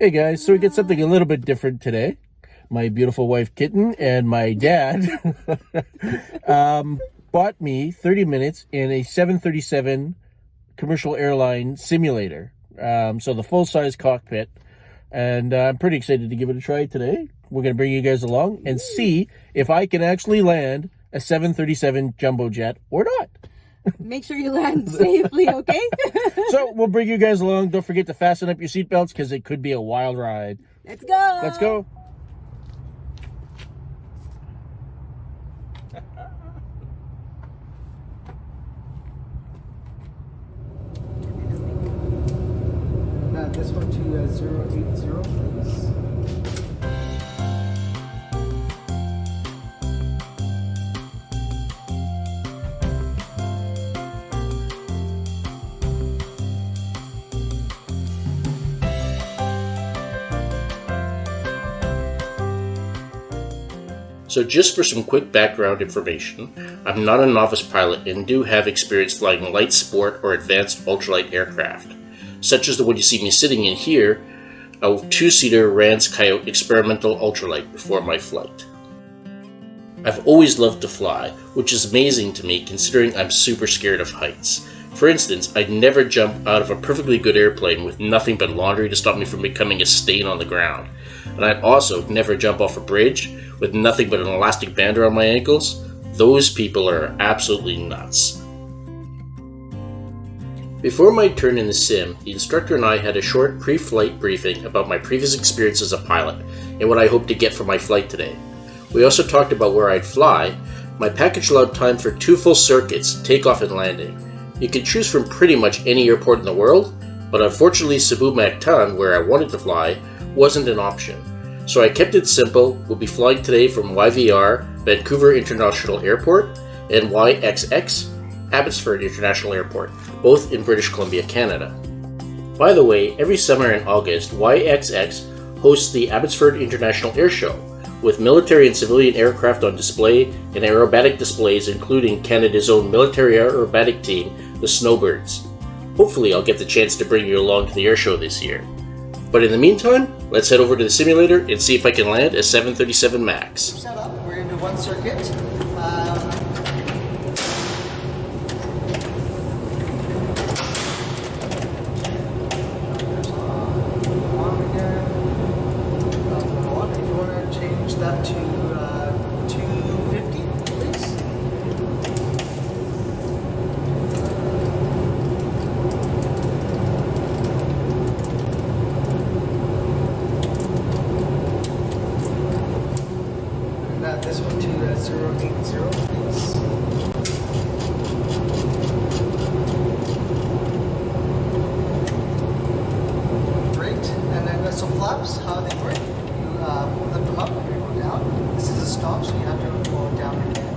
Hey guys, so we get something a little bit different today. My beautiful wife Kitten and my dad bought me 30 minutes in a 737 commercial airline simulator. So the full-size cockpit. And I'm pretty excited to give it a try today. We're going to bring you guys along and see if I can actually land a 737 jumbo jet or not. Make sure you land safely, okay? So we'll bring you guys along. Don't forget to fasten up your seatbelts because it could be a wild ride. Let's go. Let's go. This one to 080, please. So just for some quick background information, I'm not a novice pilot and do have experience flying light sport or advanced ultralight aircraft, such as the one you see me sitting in here, a two-seater Rand's Coyote experimental ultralight before my flight. I've always loved to fly, which is amazing to me considering I'm super scared of heights. For instance, I'd never jump out of a perfectly good airplane with nothing but laundry to stop me from becoming a stain on the ground. And I'd also never jump off a bridge with nothing but an elastic band around my ankles. Those people are absolutely nuts. Before my turn in the sim, the instructor and I had a short pre-flight briefing about my previous experience as a pilot and what I hope to get for my flight today. We also talked about where I'd fly. My package allowed time for 2 full circuits, takeoff and landing. You could choose from pretty much any airport in the world, but unfortunately Cebu Mactan, where I wanted to fly, wasn't an option. So I kept it simple. We'll be flying today from YVR, Vancouver International Airport, and YXX, Abbotsford International Airport, both in British Columbia, Canada. By the way, every summer in August, YXX hosts the Abbotsford International Air Show, with military and civilian aircraft on display and aerobatic displays including Canada's own military aerobatic team, the Snowbirds. Hopefully I'll get the chance to bring you along to the air show this year. But in the meantime, let's head over to the simulator and see if I can land a 737 MAX. Set up, we're going to do 1 circuit. If you want to change that to 250, please. This one to 080, please. Great. And then so flaps, how they work? You lift them up and you go down. This is a stop, so you have to go down again.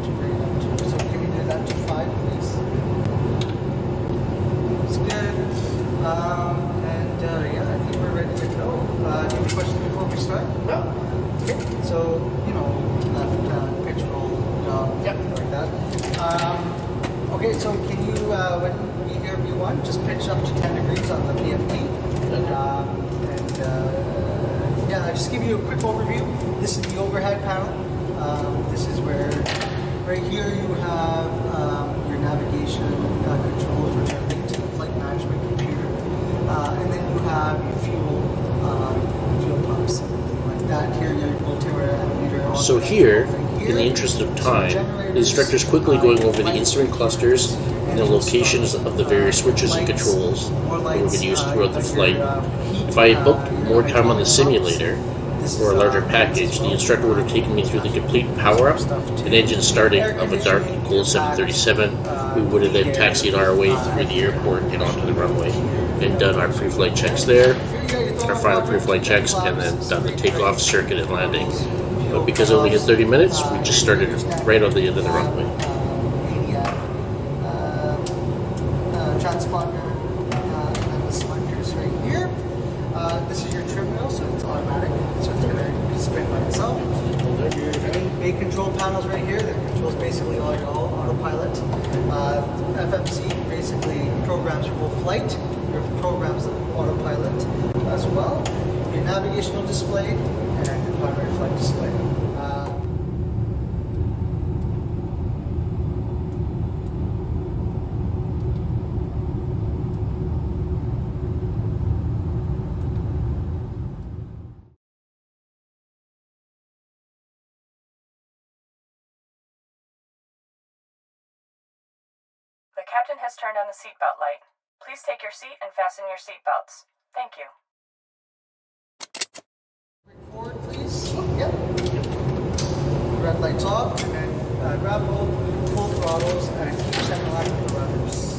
To bring it up to. So can you do that to 5, please? It's good. Yeah, I think we're ready to go. Any questions before we start? No. Okay, so, left pitch roll job, like that. Okay, so can you, when you hear V1, just pitch up to 10 degrees on the PFD. Yeah, just give you a quick overview. This is the overhead panel. This is where, right here you have your navigation controls, which are linked to the flight management computer. And then you have your fuel pumps. That here, your voltameter. So here, in the interest of time, the instructor is quickly going over the instrument clusters and the locations of the various switches and controls that we're going to use throughout the flight. If I had booked more time on the simulator, or a larger package, the instructor would have taken me through the complete power-up and engine starting of a dark and cold 737. We would have then taxied our way through the airport and onto the runway and done our pre-flight checks there, our final pre-flight checks, and then done the takeoff, circuit, and landing. But because it only had 30 minutes, we just started right on the end of the runway. Transponder, and then the selectors right here. This is your trim wheel, so it's automatic, so it's going to spin by itself. Your main control panels right here, that controls basically all your autopilot. FMC basically programs your whole flight, your programs the autopilot as well. navigational display and your primary flight display. The captain has turned on the seatbelt light. Please take your seat and fasten your seatbelts. Thank you. Forward, please. Yep. Red lights off, and then grab both full throttles and keep checking out the levers.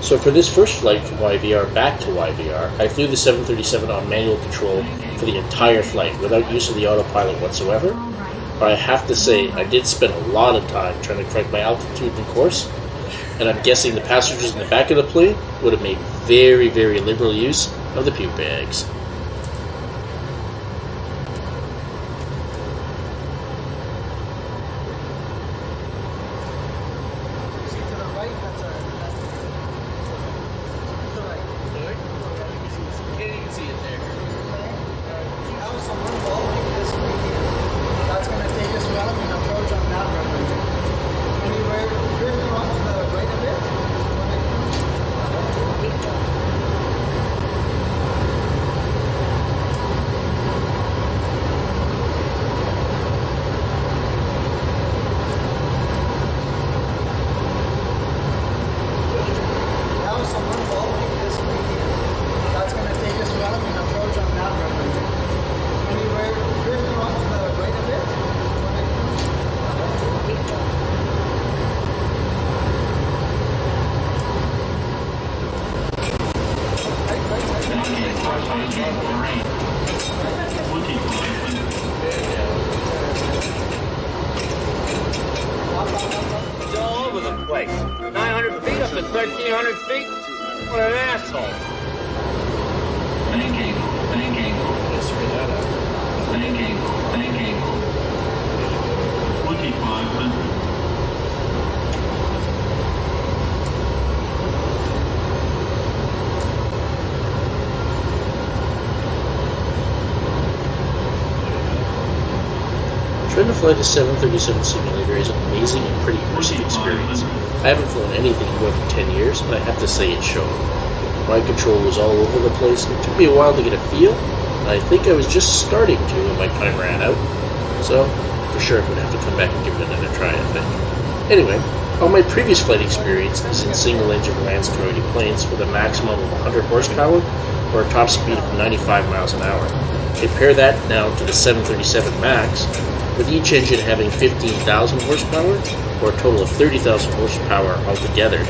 So for this first flight from YVR back to YVR, I flew the 737 on manual control for the entire flight without use of the autopilot whatsoever. But I have to say, I did spend a lot of time trying to correct my altitude and course, and I'm guessing the passengers in the back of the plane would have made very, very liberal use of the puke bags. All over the place. 900 feet up to 1,300 feet. What an asshole. Bank angle. Bank angle. Bank angle. Bank angle. 2,500. Trying to fly the 737 simulator is amazing and pretty immersive experience. I haven't flown anything in more than 10 years, and I have to say it showed. Mind control was all over the place, and it took me a while to get a feel, and I think I was just starting to when my time ran out. So, for sure I'm going to have to come back and give it another try, I think. Anyway, all my previous flight experience is in single-engine Lance-Corrodi planes with a maximum of 100 horsepower or a top speed of 95 miles an hour. Compare that now to the 737 MAX, with each engine having 15,000 horsepower, or a total of 30,000 horsepower altogether,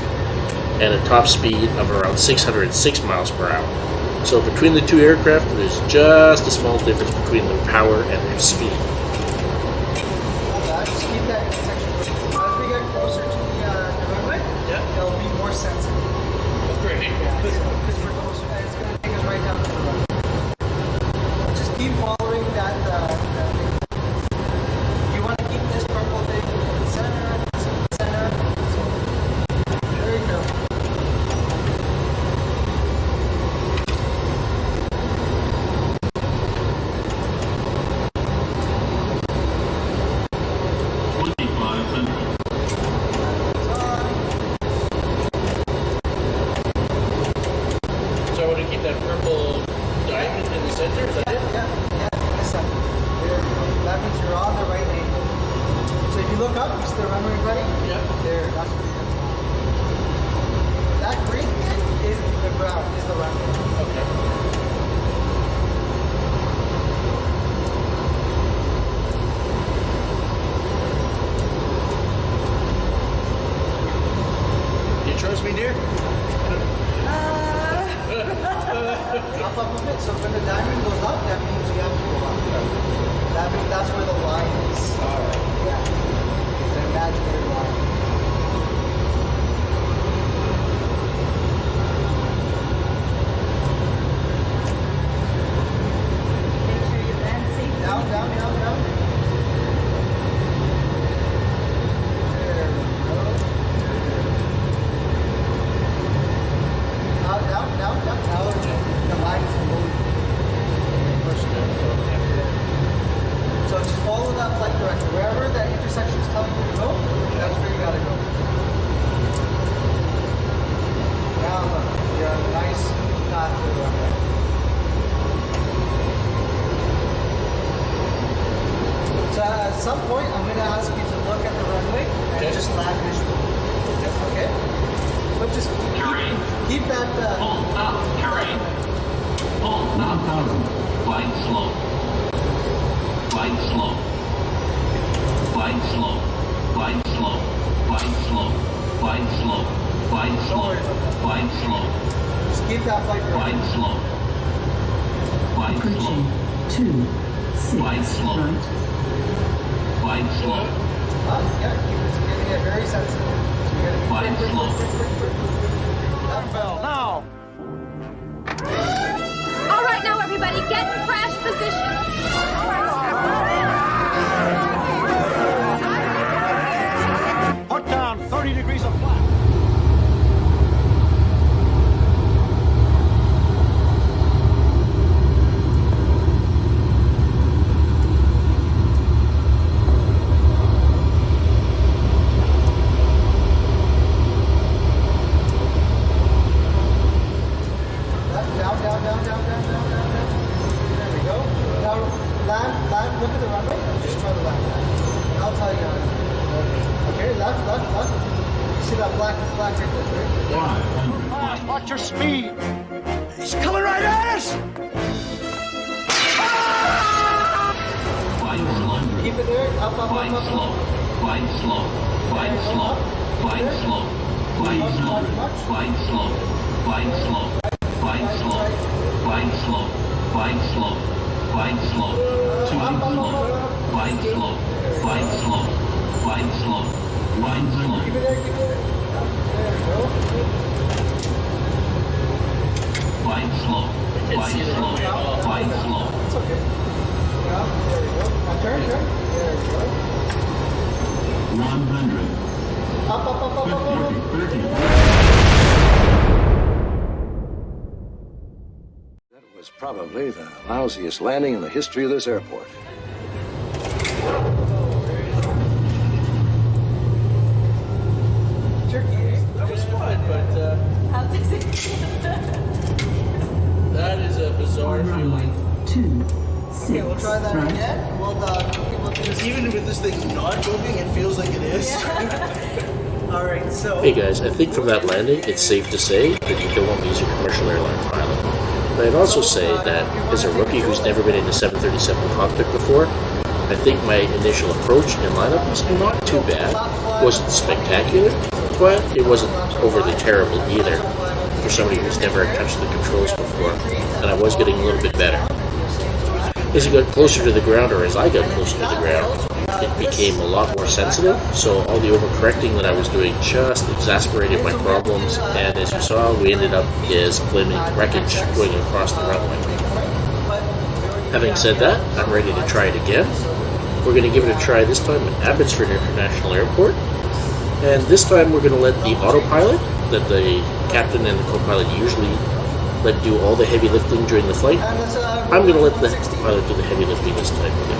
and a top speed of around 606 miles per hour. So between the two aircraft, there's just a small difference between their power and their speed. Just keep that intersection. As we get closer to the runway, it'll be more sensitive. Great. Yeah, because we're closer, and it's going to take us right down to the runway. Just keep following that thing. You want to keep this purple thing in the center. So, there you go. So I want to keep that purple diamond in the center, is that it? Yeah, this side. There you go. That means you're on the right angle. So if you look up, you see the runway, buddy? Yeah. There, that's where you're going. That green thing is the ground, is the runway. Okay. You trust me, dear? Up a bit. So when the diamond goes up, that means you have to go up. That means that's where the line is. Alright. Yeah. It's an imaginary line. Make sure you land safely. Down. There we go. Now the line is below you. So just follow that flight director. Wherever that intersection is telling you to go, that's where you gotta go. Now look, you're on a nice path to the runway. So at some point, I'm going to ask you to look at the runway and just land visually. Okay? But just keep that. Full stop, terrain. Full stop. 1,000. Glide slow. Glide slow. Glide slow. Glide slow. Glide slow. Glide slow. Glide slow. Glide slow. Just keep that flight director. Glide slow. Glide slow. Approaching 2, 6, Glide slow. right. Glide slow. Yeah, keep it, getting it very sensitive. So you're gonna be Glide slow. That fell. Now! All right, now everybody, get in crash position. Put down 30 degrees of flat. Down. There we go. Now land, look at the runway and just try to land. And I'll tell you how to do it. Okay, left. You see that black right there? 500. Watch your speed. He's coming right at us! Glide slow. Keep it there. Up. Glide slow. Glide slow. Glide slow. Glide slow. Glide slow. Glide slow. Glide slow. Glide slow. Glide slow. Glide slow. Glide slow. Glide slow. Glide slow. Glide slow. Glide slow. Glide slow. Keep it there. There we go. Glide slow. Glide slow. Glide slow. It's okay. Yeah, there we go. Now turn. There we go. 100. Up. 30. That was probably the lousiest landing in the history of this airport. bizarre runway feeling. 26, Okay, we'll try that right. again. We'll do this. Even with this thing not moving, it feels like it is. All right, so. Hey guys, I think from that landing, it's safe to say that you don't want to use a commercial airline pilot. But I'd also say that as a rookie who's never been in a 737 cockpit before, I think my initial approach and lineup was not too bad. It wasn't spectacular, but it wasn't overly terrible either for somebody who's never touched the controls before, and I was getting a little bit better. As it got closer to the ground, or as I got closer to the ground, it became a lot more sensitive, so all the overcorrecting that I was doing just exasperated my problems, and as you saw, we ended up as flaming wreckage going across the runway. Having said that, I'm ready to try it again. We're going to give it a try this time at Abbotsford International Airport, and this time we're going to let the autopilot, that the captain and the co-pilot usually let do all the heavy lifting during the flight. I'm going to let the pilot do the heavy lifting this time again.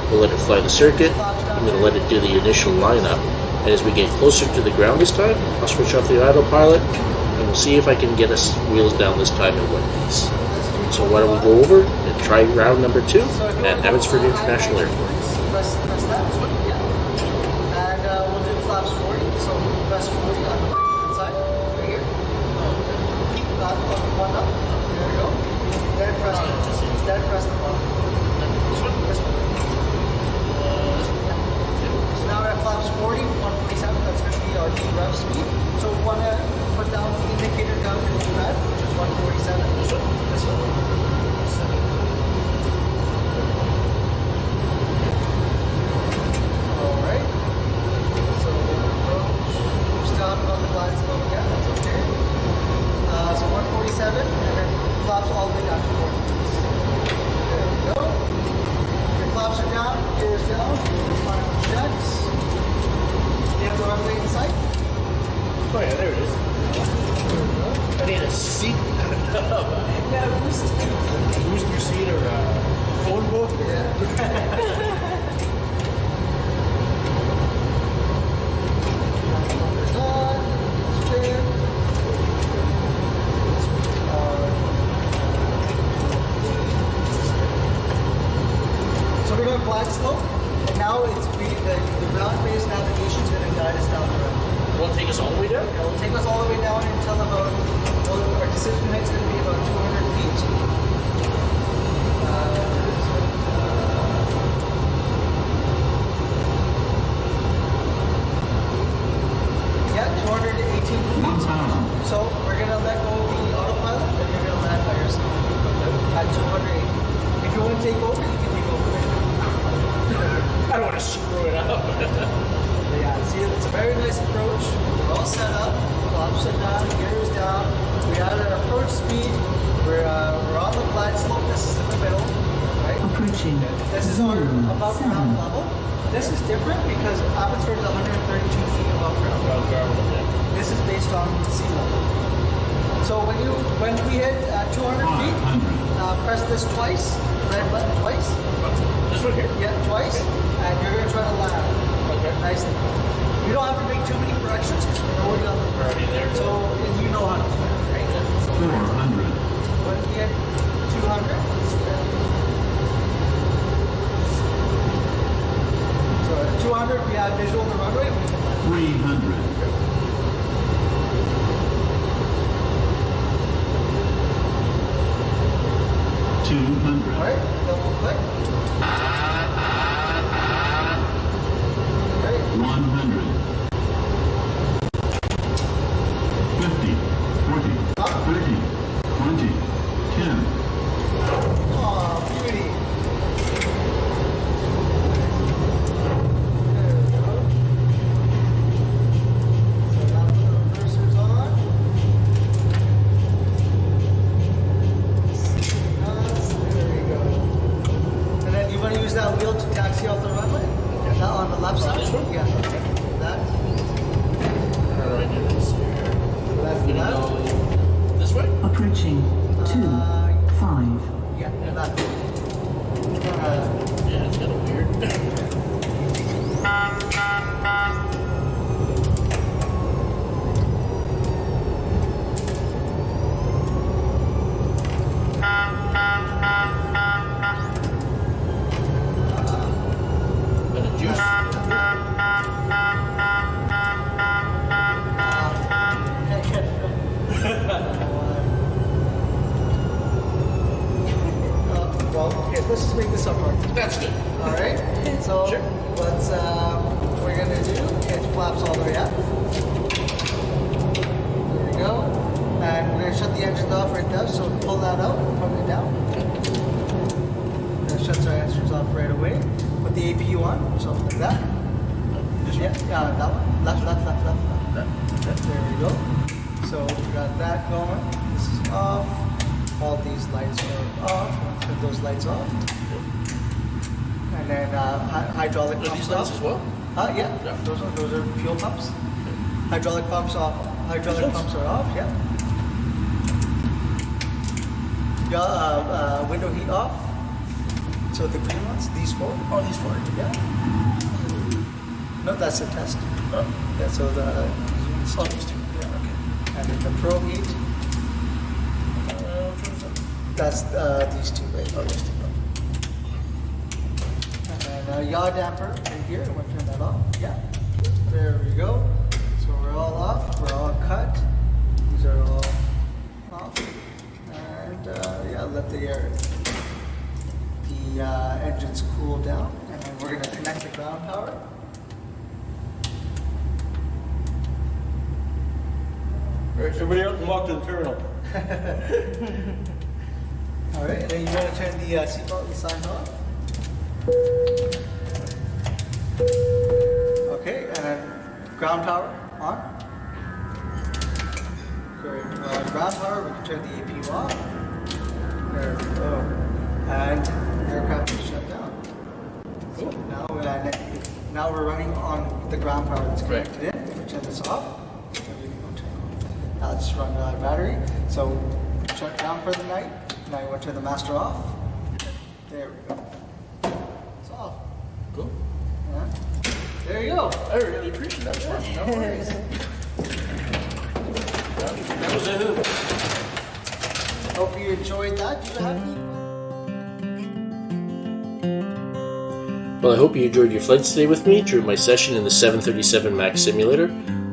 We'll let it fly the circuit. I'm going to let it do the initial lineup. And as we get closer to the ground this time, I'll switch off the autopilot and we'll see if I can get us wheels down this time in one piece. So why don't we go over and try round number 2 at Abbotsford International Airport. Press that. And we'll do flaps 40. So press 40 on the right side. Right here. One up. There we go. Then press the bottom. This one? This one. So now we're at flaps 40, 147. That's going to be our derev speed. So we want to put down the indicator down to derev, which is 147. This one? This one. Alright. So we're stopped on the glide slope again. That's okay. So 147, and then flaps all the way down to 40. There we go. Your flaps are down, gears down, final checks. You have the runway in sight. Oh yeah, there it is. I need a seat. Yeah, boost. Booster seat or a phone book. Yeah. So we're going glide slope, and now the ground-based navigation is going to guide us down the road. Will it take us all the way down? It will take us all the way down until about, well, our decision height's going to be about 200 feet. Yeah, 218 feet. So we're going to let go of the autopilot, and you're going to land by yourself at 280. If you want to take over, you can take over. I don't want to screw it up. Yeah, see, it's a very nice approach. We're all set up. Flaps are down, gears down. We had our approach speed. We're on the glide slope. This is in the middle, right? Approaching. This is our above ground level. This is different because Abbotsford is 132 feet above ground. This is based on sea level. So when we hit 200 feet, press this twice, red button twice. This one here? Yeah, twice, and you're going to try to land. Okay. Nice thing. You don't have to make too many corrections because we're already on the Already there. So and you know how to fly, right? So 400. when we hit 200, so at 200 we have visual on the runway. 300. 200. All right, double click. Right. 100. 50. 40. 30. 20. 10. Aw, beauty. There we go. So now the reverser's on. There we go. And then you want to use that wheel to taxi off the runway? Okay. That on the left side? This one? Yeah. That. How do I do this here? Left. This way? Approaching 2, 5. Yeah, left. Yeah, it's kind of weird. let's just make this our part. That's good. All right. So let's. What we're gonna do? It flaps all the way up. There we go. And we're gonna shut the engines off right now. So pull that out, put it down. That shuts our engines off right away. Put the APU on, so like that. Yeah, that one. Left. There we go. So we got that going. This is off. All these lights are off. Put those lights off. And then hydraulic pumps these lights off. as well? Yeah. Those are fuel pumps. Hydraulic pumps off. Hydraulic pumps are off. Yeah. Window heat off. So the green ones, these four. Oh, these four. Yeah. No, that's the test. Yeah. So the these two. Yeah. Okay. And then the pro heat. That's these two, right? Oh, these two. And then yaw damper right here. I'm going to turn that off. Yeah. There we go. So we're all off. We're all cut. These are all off. And yeah, let the engines cool down. And then we're going to connect the ground power. All right, everybody else can walk to the terminal. All right, and then you want to turn the seatbelt and sign off. Okay, and then ground power on. Great. Ground power, we can turn the APU off. There we go. And aircraft is shut down. So now we're running on the ground power that's connected in. If we turn this off, now let's run the battery. So shut down for the night. Now you want to turn the master off. There we go. It's off. Cool. Yeah. There you go. I really appreciate that. Fun. No worries. That was a hoot. Hope you enjoyed that. Do you have any? Well, I hope you enjoyed your flights today with me during my session in the 737 MAX simulator.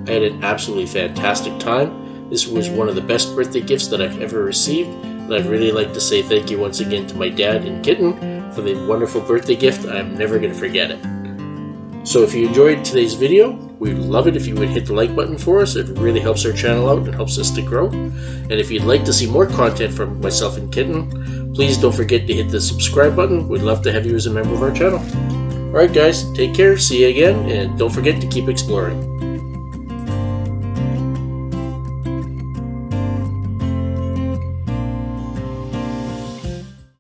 I had an absolutely fantastic time. This was one of the best birthday gifts that I've ever received, and I'd really like to say thank you once again to my dad and Kitten for the wonderful birthday gift. I'm never going to forget it. So if you enjoyed today's video, we'd love it if you would hit the like button for us. It really helps our channel out and helps us to grow. And if you'd like to see more content from myself and Kitten, please don't forget to hit the subscribe button. We'd love to have you as a member of our channel. Alright guys, take care, see you again, and don't forget to keep exploring.